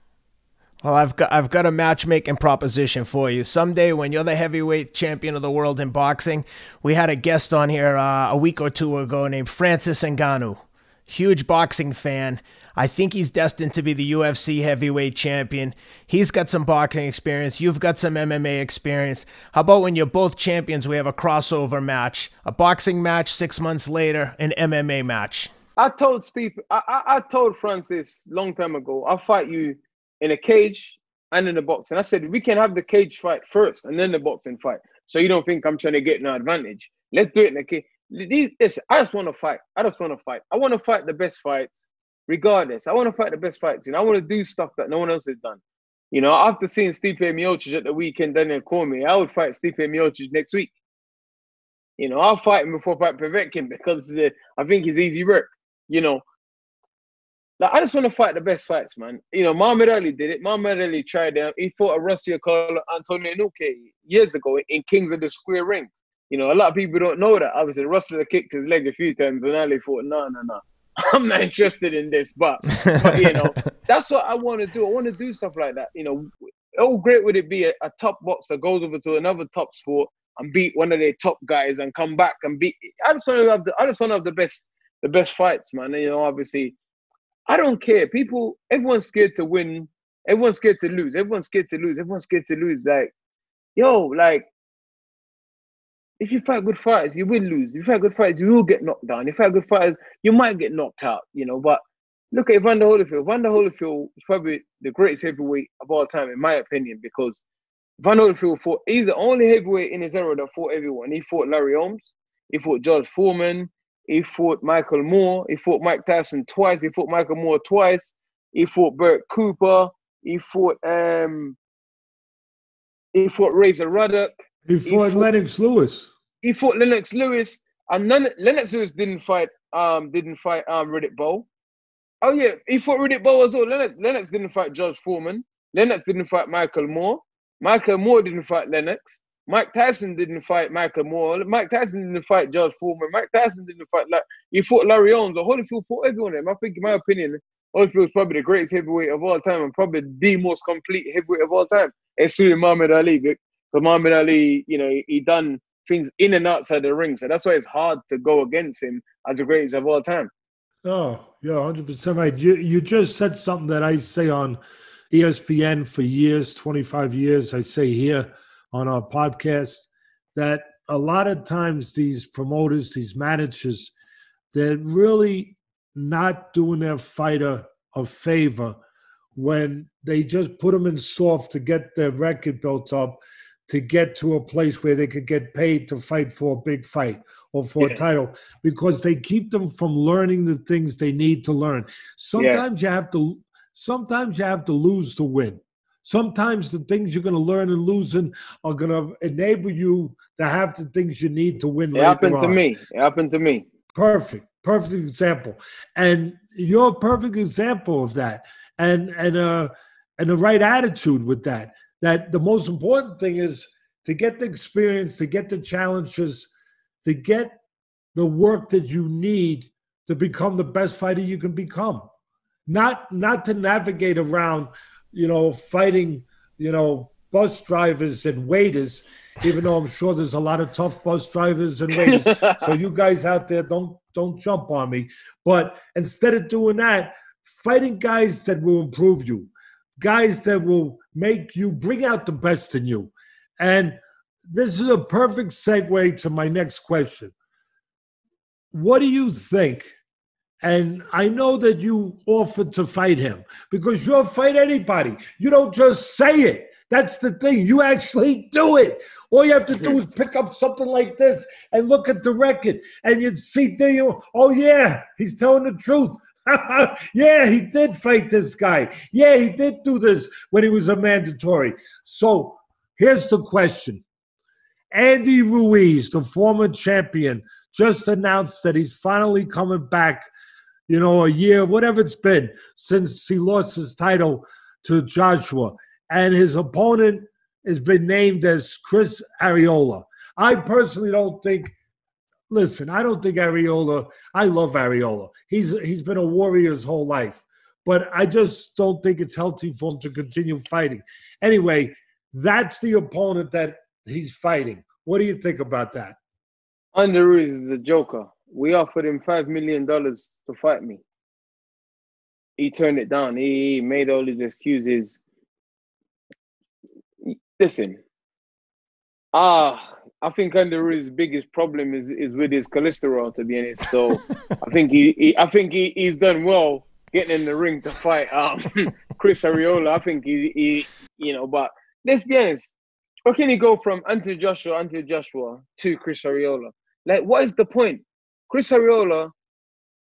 Speaker 1: Well, I've got a matchmaking proposition for you. Someday when you're the heavyweight champion of the world in boxing, we had a guest on here a week or two ago named Francis Ngannou. Huge boxing fan. I think he's destined to be the UFC heavyweight champion. He's got some boxing experience. You've got some MMA experience. How about when you're both champions, we have a crossover match, a boxing match, 6 months later, an MMA match?
Speaker 2: I told Steve, I told Francis long time ago, I'll fight you in a cage and in a box. And I said, we can have the cage fight first and then the boxing fight. So you don't think I'm trying to get no advantage. Let's do it in the cage. Listen, I just want to fight. I want to fight the best fights regardless. I want to fight the best fights. You know, I want to do stuff that no one else has done. You know, after seeing Stipe Miocic at the weekend, Daniel Cormier, I would fight Stipe Miocic next week. You know, I'll fight him before I fight Povetkin because I think he's easy work. You know, like, I just want to fight the best fights, man. You know, Muhammad Ali did it. Muhammad Ali tried it. He fought a Russia called Antonio Nuke years ago in Kings of the Square Ring. You know, a lot of people don't know that. Obviously, Russell kicked his leg a few times and Ali thought, no. I'm not interested in this. But you know, that's what I want to do. I want to do stuff like that. You know, how great would it be a top boxer goes over to another top sport and beat one of their top guys and come back and beat. I just want to have the best fights, man. And, you know, obviously, I don't care. Everyone's scared to win. Everyone's scared to lose. Everyone's scared to lose. Like, yo, like, if you fight good fighters, you will lose. If you fight good fighters, you will get knocked down. If you fight good fighters, you might get knocked out, you know. But look at Evander Holyfield. Evander Holyfield is probably the greatest heavyweight of all time, in my opinion, because Van Holyfield fought. He's the only heavyweight in his era that fought everyone. He fought Larry Holmes. He fought George Foreman. He fought Michael Moore. He fought Mike Tyson twice. He fought Michael Moore twice. He fought Burt Cooper. He fought Razor Ruddock.
Speaker 3: He fought Lennox Lewis.
Speaker 2: He fought Lennox Lewis, and Lennox Lewis didn't fight Riddick Bowe. Oh yeah, he fought Riddick Bowe as well. Lennox didn't fight George Foreman. Lennox didn't fight Michael Moore. Michael Moore didn't fight Lennox. Mike Tyson didn't fight Michael Moore. Mike Tyson didn't fight George Foreman. Mike Tyson didn't fight. He fought Larry Holmes. Holyfield fought everyone. I think, in my opinion, Holyfield is probably the greatest heavyweight of all time and probably the most complete heavyweight of all time, excluding Muhammad Ali. Because Muhammad Ali, he done things in and outside the ring, so that's why it's hard to go against him as the greatest of all time.
Speaker 3: Oh, you're 100% right. You just said something that I say on ESPN for years, 25 years. I say here on our podcast that a lot of times these promoters, these managers, they're really not doing their fighter a favor when they just put them in soft to get their record built up, to get to a place where they could get paid to fight for a big fight or for a title, because they keep them from learning the things they need to learn. Sometimes you have to lose to win. Sometimes the things you're going to learn and losing are going to enable you to have the things you need to win later on.
Speaker 2: It happened to me.
Speaker 3: Perfect example. And you're a perfect example of that. And the right attitude with that. That the most important thing is to get the experience, to get the challenges, to get the work that you need to become the best fighter you can become. Not to navigate around, fighting, bus drivers and waiters, even though I'm sure there's a lot of tough bus drivers and waiters. So you guys out there, don't jump on me. But instead of doing that, fighting guys that will improve you, guys that will make you bring out the best in you. And this is a perfect segue to my next question. What do you think? And I know that you offered to fight him because you'll fight anybody. You don't just say it. That's the thing. You actually do it. All you have to do is pick up something like this and look at the record. And you'd see, oh yeah, he's telling the truth. Yeah, he did fight this guy. Yeah, he did do this when he was a mandatory. So here's the question. Andy Ruiz, the former champion, just announced that he's finally coming back, a year, whatever it's been, since he lost his title to Joshua. And his opponent has been named as Chris Arreola. I personally don't think I don't think Arreola, I love Arreola. He's been a warrior his whole life. But I just don't think it's healthy for him to continue fighting. Anyway, that's the opponent that he's fighting. What do you think about that?
Speaker 2: Andy Ruiz is a joker. We offered him $5 million to fight me. He turned it down. He made all his excuses. Listen, I think Andy Ruiz's biggest problem is with his cholesterol, to be honest. So I think he's done well getting in the ring to fight Chris Arreola. I think but let's be honest. How can he go from Anthony Joshua to Chris Arreola? Like, what is the point? Chris Arreola,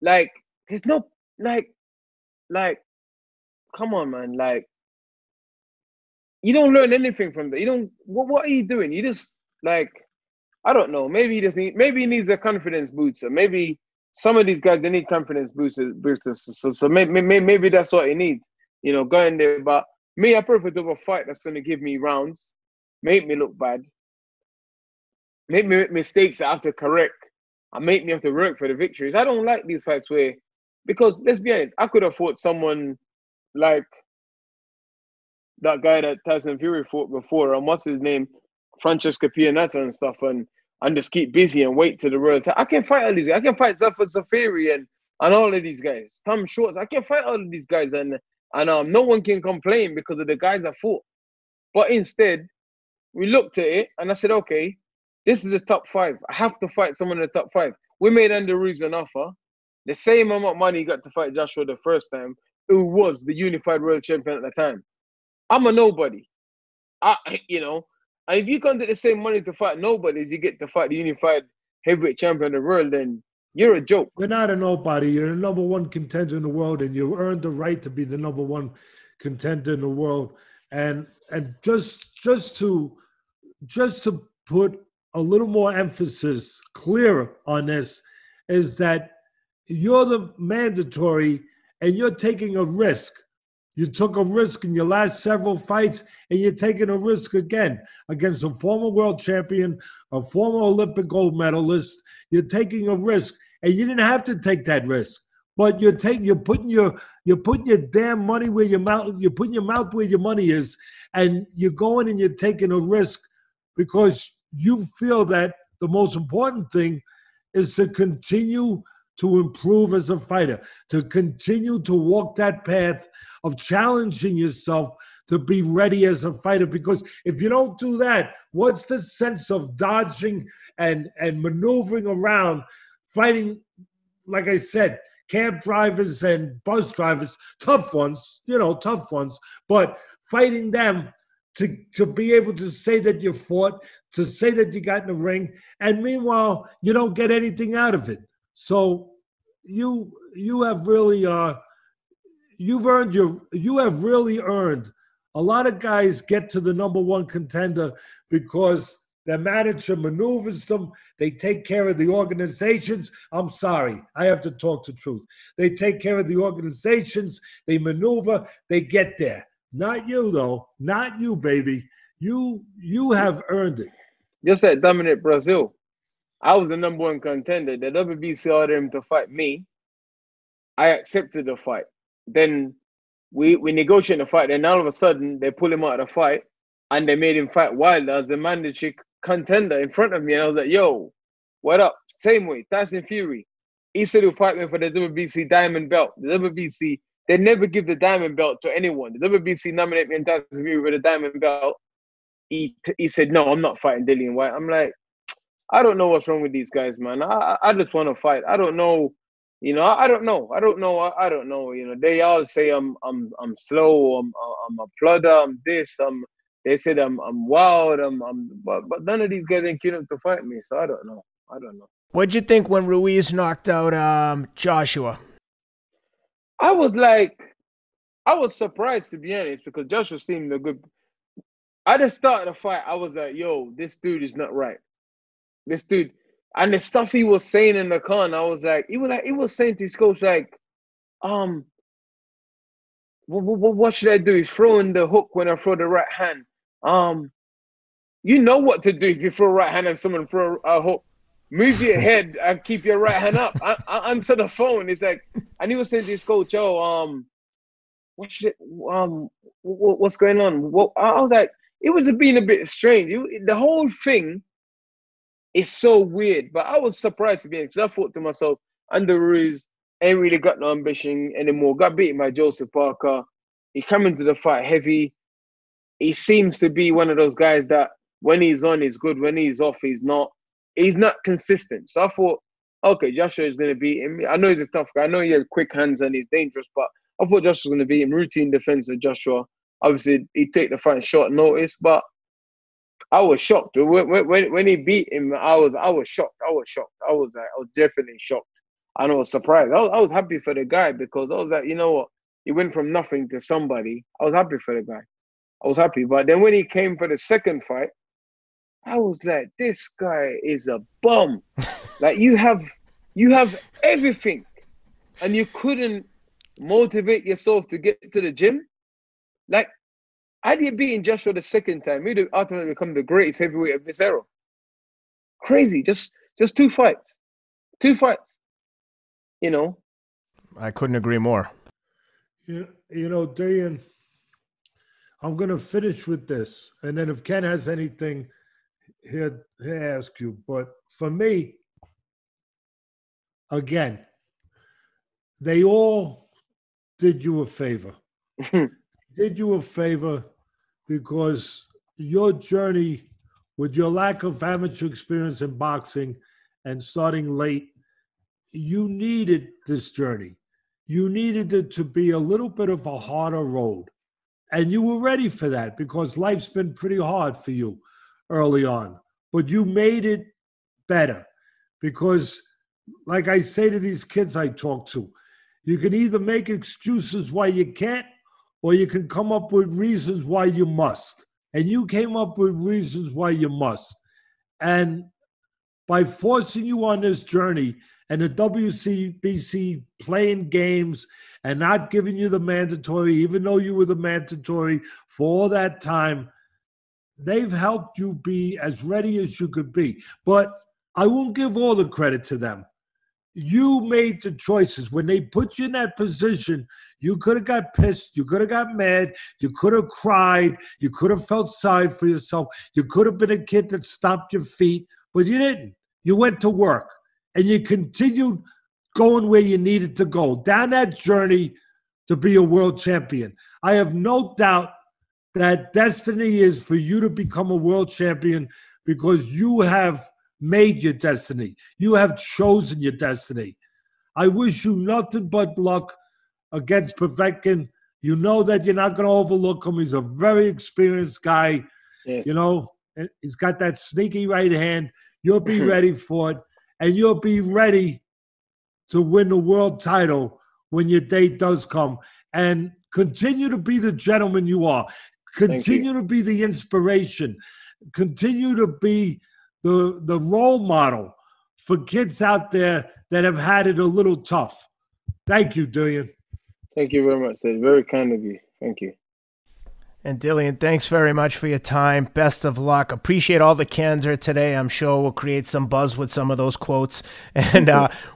Speaker 2: there's no come on, man. You don't learn anything from that. You don't. What are you doing? You just I don't know. Maybe he needs a confidence booster. Maybe some of these guys, they need confidence boosters. So maybe that's what he needs. Go in there. But me, I prefer to have a fight that's going to give me rounds, make me look bad, make me make mistakes that I have to correct, and make me have to work for the victories. I don't like these fights because let's be honest, I could have fought someone like that guy that Tyson Fury fought before, and what's his name? Francesco Pianata and stuff, and just keep busy and wait to the world. I can fight all these guys. I can fight Zafar Zafiri and all of these guys. Tom Schwartz. I can fight all of these guys, and no one can complain because of the guys I fought. But instead, we looked at it and I said, okay, this is the top 5. I have to fight someone in the top 5. We made Andy Ruiz an offer. The same amount of money he got to fight Joshua the first time, who was the unified world champion at the time. I'm a nobody. You know, and if you can't get the same money to fight nobody as you get to fight the unified heavyweight champion of the world, then you're a joke.
Speaker 3: You're not a nobody. You're the number one contender in the world, and you earned the right to be the number one contender in the world. And just to put a little more emphasis clearer on this is that you're the mandatory and you're taking a risk. You took a risk in your last several fights, and you're taking a risk again against a former world champion, a former Olympic gold medalist. You're taking a risk, and you didn't have to take that risk. But you're putting your damn money where your mouth. You're putting your mouth where your money is, and you're going and you're taking a risk because you feel that the most important thing is to continue to improve as a fighter, to continue to walk that path of challenging yourself to be ready as a fighter. Because if you don't do that, what's the sense of dodging and maneuvering around, fighting, like I said, cab drivers and bus drivers, tough ones, but fighting them to be able to say that you fought, to say that you got in the ring, and meanwhile, you don't get anything out of it. So you have really you have really earned. A lot of guys get to the number one contender because their manager maneuvers them. They take care of the organizations. I'm sorry, I have to talk the truth. They take care of the organizations. They maneuver. They get there. Not you, though. Not you, baby. You have earned it.
Speaker 2: Just like Dominic Brazil, I was the number one contender. The WBC ordered him to fight me. I accepted the fight. Then we negotiated the fight. Then all of a sudden, they pull him out of the fight, and they made him fight Wilder as the mandatory contender in front of me. And I was like, yo, what up? Same way, Tyson Fury. He said he'll fight me for the WBC Diamond Belt. The WBC, they never give the Diamond Belt to anyone. The WBC nominated me and Tyson Fury for the Diamond Belt. He said, no, I'm not fighting Dillian Whyte. I'm like, I don't know what's wrong with these guys, man. I just want to fight. I don't know. I don't know. They all say I'm slow. I'm a plodder. I'm this. They said I'm wild. But none of these guys ain't cute enough to fight me. So I don't know.
Speaker 1: What'd you think when Ruiz knocked out Joshua?
Speaker 2: I was surprised, to be honest, because Joshua seemed a good. At the start of the fight, I was like, yo, this dude is not right. This dude. And the stuff he was saying in the corner, I was like, he was saying to his coach, like, what should I do? He's throwing the hook when I throw the right hand. You know what to do if you throw a right hand and someone throw a hook. Move your head and keep your right hand up. I answer the phone. It's like, and he was saying to his coach, yo, what's going on? I was like, it was being a bit strange. The whole thing is so weird. But I was surprised to be because I thought to myself, Under Ruiz ain't really got no ambition anymore. Got beaten by Joseph Parker. He come into the fight heavy. He seems to be one of those guys that when he's on, he's good. When he's off, he's not. He's not consistent. So I thought, okay, Joshua is going to beat him. I know he's a tough guy. I know he has quick hands and he's dangerous, but I thought Joshua was going to beat him. Routine defense of Joshua. Obviously, he take the fight short notice, but I was shocked. When he beat him, I was shocked. I was definitely shocked. And I was surprised. I was happy for the guy because I was like, you know what? He went from nothing to somebody. I was happy for the guy. I was happy. But then when he came for the second fight, I was like, this guy is a bum. Like you have everything and you couldn't motivate yourself to get to the gym. Like, had he beaten Joshua the second time, he'd have ultimately become the greatest heavyweight of this era. Crazy. Just 2 fights. 2 fights.
Speaker 1: I couldn't agree more.
Speaker 3: Dillian, I'm going to finish with this. And then if Ken has anything, he'll ask you. But for me, again, they all did you a favor. Did you a favor because your journey with your lack of amateur experience in boxing and starting late, you needed this journey. You needed it to be a little bit of a harder road. And you were ready for that because life's been pretty hard for you early on. But you made it better because, like I say to these kids I talk to, you can either make excuses why you can't, or you can come up with reasons why you must. And you came up with reasons why you must. And by forcing you on this journey and the WCBC playing games and not giving you the mandatory, even though you were the mandatory for all that time, they've helped you be as ready as you could be. But I won't give all the credit to them. You made the choices. When they put you in that position, you could have got pissed. You could have got mad. You could have cried. You could have felt sorry for yourself. You could have been a kid that stomped your feet, but you didn't. You went to work, and you continued going where you needed to go, down that journey to be a world champion. I have no doubt that destiny is for you to become a world champion because you have made your destiny. You have chosen your destiny. I wish you nothing but luck against Povetkin. You know that you're not going to overlook him. He's a very experienced guy.
Speaker 2: Yes.
Speaker 3: You know, he's got that sneaky right hand. You'll be ready for it, and you'll be ready to win the world title when your date does come. And continue to be the gentleman you are. Continue to be the inspiration. Continue to be the role model for kids out there that have had it a little tough. Thank you, Dillian.
Speaker 2: Thank you very much, Sid. Very kind of you. Thank you.
Speaker 1: And Dillian, thanks very much for your time. Best of luck. Appreciate all the candor today. I'm sure we'll create some buzz with some of those quotes. And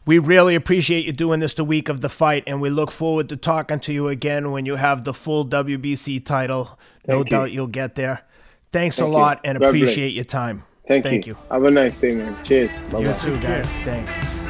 Speaker 1: we really appreciate you doing this the week of the fight. And we look forward to talking to you again when you have the full WBC title. No doubt you'll get there. Thanks a lot and appreciate your time.
Speaker 2: Thank you. Have a nice day, man. Cheers. Bye-bye.
Speaker 1: You too, guys. Thanks.